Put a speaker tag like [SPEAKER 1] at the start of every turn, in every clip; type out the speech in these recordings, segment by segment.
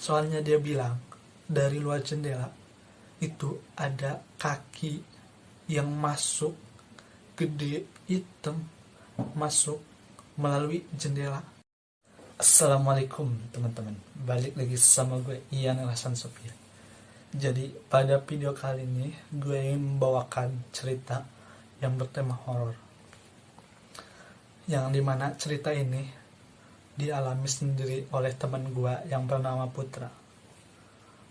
[SPEAKER 1] Soalnya dia bilang dari luar jendela itu ada kaki yang masuk, gede, hitam, masuk melalui jendela. Assalamualaikum teman-teman, balik lagi sama gue Ian Hasan Sofia. Jadi pada video kali ini gue ingin membawakan cerita yang bertema horor, yang dimana cerita ini dialami sendiri oleh teman gue yang bernama Putra.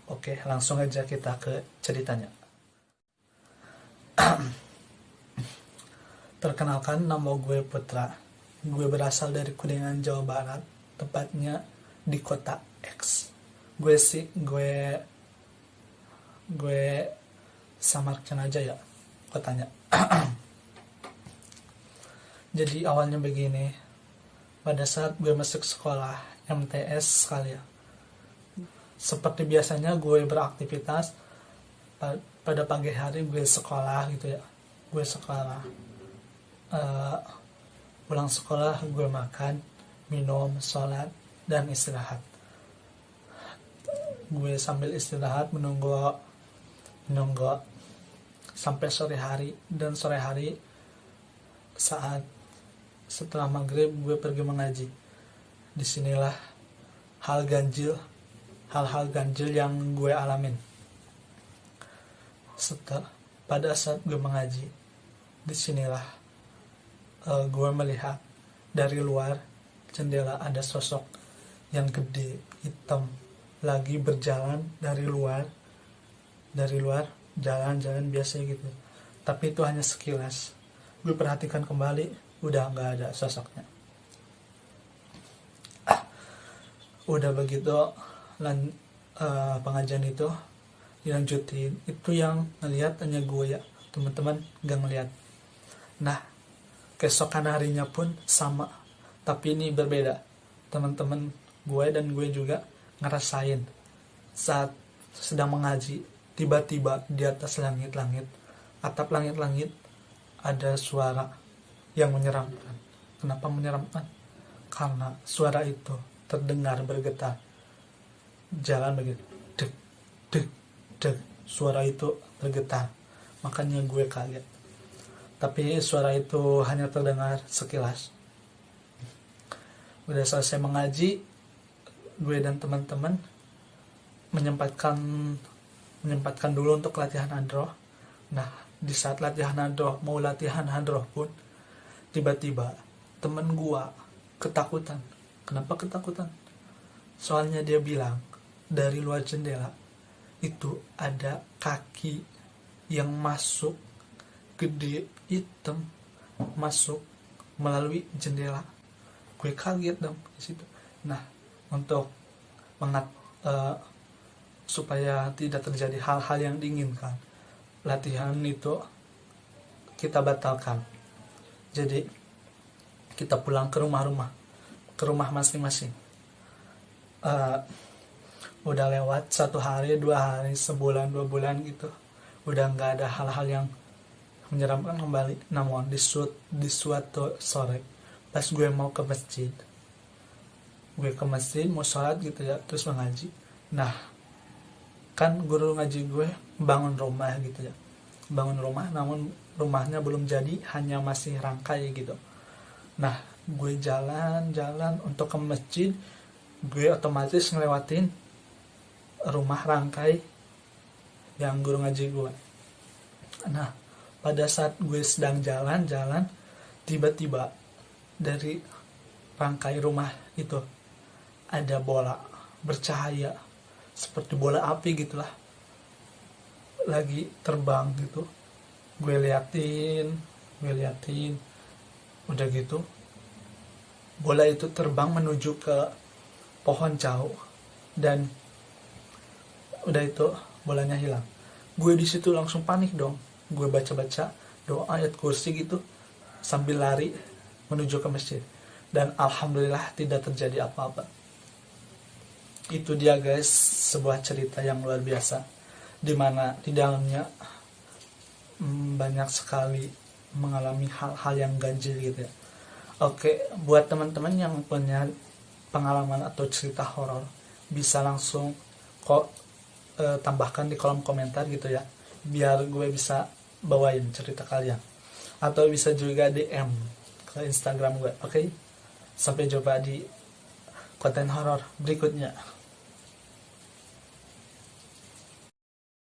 [SPEAKER 1] Oke, langsung aja kita ke ceritanya. Perkenalkan, nama gue Putra. Gue berasal dari Kuningan, Jawa Barat, tepatnya di kota X. Gue samarkan aja ya kotanya. Jadi awalnya begini, pada saat gue masuk sekolah MTS sekali ya, seperti biasanya gue beraktivitas. Pada pagi hari gue sekolah gitu ya, gue sekolah, pulang sekolah gue makan, minum, sholat, dan istirahat. Gue sambil istirahat menunggu sampai sore hari, dan sore hari saat setelah maghrib gue pergi mengaji. Disinilah hal ganjil yang gue alamin. Pada saat gue mengaji, disinilah gue melihat dari luar jendela ada sosok yang gede, hitam, lagi berjalan dari luar jalan-jalan biasa gitu. Tapi itu hanya sekilas. Gue perhatikan kembali, udah nggak ada sosoknya. Udah begitu pengajian itu dilanjutin, itu yang ngelihat hanya gue ya, teman-teman nggak ngelihat. Nah, keesokan harinya pun sama, tapi ini berbeda. Teman-teman gue dan gue juga ngerasain saat sedang mengaji, tiba-tiba di atas langit-langit, atap langit-langit, ada suara yang menyeramkan. Kenapa menyeramkan? Karena suara itu terdengar bergetar, jalan begitu, dek dek dek, suara itu bergetar. Makanya gue kaget, tapi suara itu hanya terdengar sekilas. Udah selesai mengaji, gue dan teman-teman menyempatkan dulu untuk latihan hadroh. Nah, di saat mau latihan hadroh pun, tiba-tiba temen gue ketakutan. Kenapa ketakutan? Soalnya dia bilang dari luar jendela itu ada kaki yang masuk, gede, hitam, masuk melalui jendela. Gue kaget dong di situ. Nah, untuk supaya tidak terjadi hal-hal yang diinginkan, latihan itu kita batalkan. Jadi kita pulang ke rumah masing-masing. Udah lewat 1 hari, 2 hari, sebulan, 2 bulan gitu, udah nggak ada hal-hal yang menyeramkan kembali. Namun di suatu sore, pas gue mau ke masjid, mau sholat gitu ya, terus mengaji. Nah, kan guru ngaji gue bangun rumah gitu ya, namun rumahnya belum jadi, hanya masih rangkai gitu. Nah, gue jalan untuk ke masjid, gue otomatis ngelewatin rumah rangkai yang guru ngaji gue. Nah, pada saat gue sedang jalan, tiba-tiba dari rangkai rumah itu ada bola bercahaya seperti bola api gitulah, lagi terbang gitu. Gue liatin, udah gitu bola itu terbang menuju ke pohon jauh, dan udah itu bolanya hilang. Gue di situ langsung panik dong. Gue baca doa ayat kursi gitu sambil lari menuju ke masjid, dan alhamdulillah tidak terjadi apa-apa. Itu dia guys, sebuah cerita yang luar biasa, dimana di dalamnya banyak sekali mengalami hal-hal yang ganjil gitu ya. Oke, buat teman-teman yang punya pengalaman atau cerita horor bisa langsung tambahkan di kolom komentar gitu ya, biar gue bisa bawain cerita kalian, atau bisa juga DM ke Instagram gue. Oke, sampai jumpa di konten horor berikutnya.